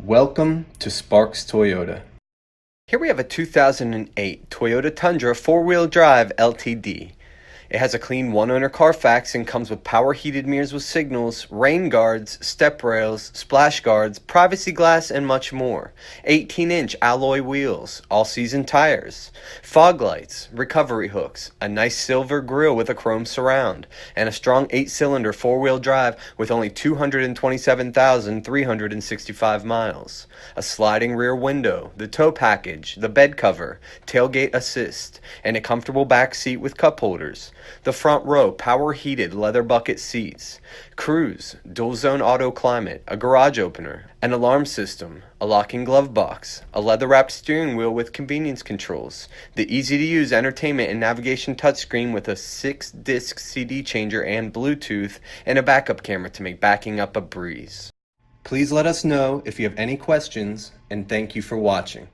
Welcome to Sparks Toyota. Here we have a 2008 Toyota Tundra 4-wheel drive LTD. It has a clean one-owner Carfax and comes with power heated mirrors with signals, rain guards, step rails, splash guards, privacy glass, and much more. 18-inch alloy wheels, all-season tires, fog lights, recovery hooks, a nice silver grille with a chrome surround, and a strong 8-cylinder 4-wheel drive with only 227,365 miles. A sliding rear window, the tow package, the bed cover, tailgate assist, and a comfortable back seat with cup holders. The front row power heated leather bucket seats, cruise, dual zone auto climate, a garage opener, an alarm system, a locking glove box, a leather wrapped steering wheel with convenience controls, the easy to use entertainment and navigation touchscreen with a 6-disc CD changer and Bluetooth, and a backup camera to make backing up a breeze. Please let us know if you have any questions, and thank you for watching.